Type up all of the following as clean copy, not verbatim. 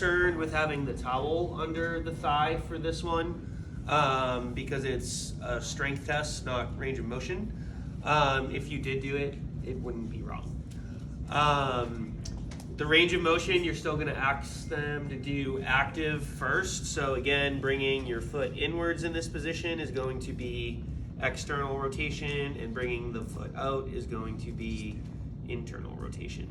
Concerned with having the towel under the thigh for this one because it's a strength test, not range of motion. If you did do it, it wouldn't be wrong. The range of motion, you're still going to ask them to do active first. So again, bringing your foot inwards in this position is going to be external rotation, and bringing the foot out is going to be internal rotation.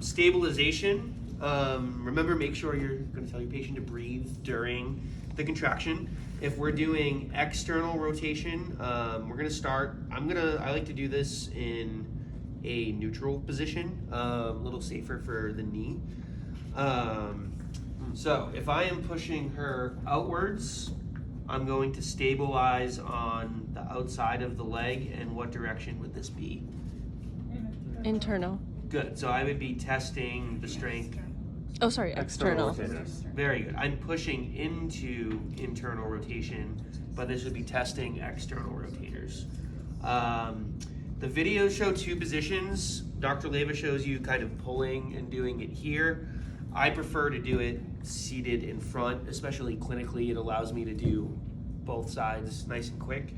Stabilization. Remember, make sure you're going to tell your patient to breathe during the contraction. If we're doing external rotation, we're going to start. I like to do this in a neutral position, a little safer for the knee. So if I am pushing her outwards, I'm going to stabilize on the outside of the leg. And what direction would this be? Internal. Good. So I would be testing the strength. Oh, sorry, external. Very good. I'm pushing into internal rotation, but this would be testing external rotators. The videos show two positions. Dr. Leva shows you kind of pulling and doing it here. I prefer to do it seated in front, especially clinically. It allows me to do both sides nice and quick.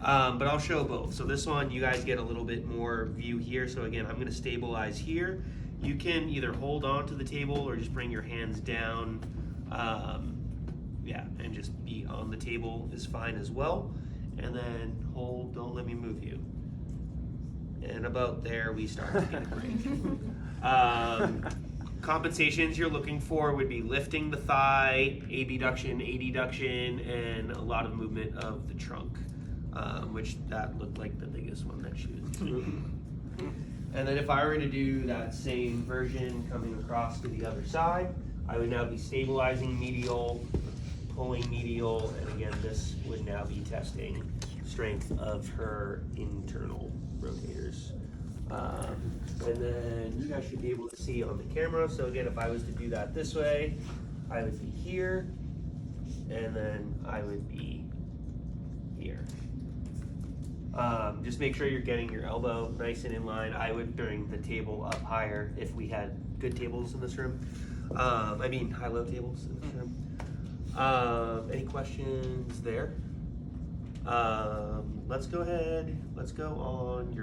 But I'll show both. So this one, you guys get a little bit more view here. So again, I'm going to stabilize here. You can either hold on to the table or just bring your hands down. And just be on the table is fine as well. And then hold, don't let me move you. And about there, we start to get a break. Compensations you're looking for would be lifting the thigh, abduction, adduction, and a lot of movement of the trunk, which that looked like the biggest one that she was doing. And then if I were to do that same version coming across to the other side, I would now be stabilizing medial, pulling medial, and again, this would now be testing strength of her internal rotators. And then you guys should be able to see on the camera. So again, if I was to do that this way, I would be here, and then I would be here. Just make sure you're getting your elbow nice and in line. I would bring the table up higher if we had good tables in this room. High-low tables in this room. Any questions there? Let's go ahead. Let's go on your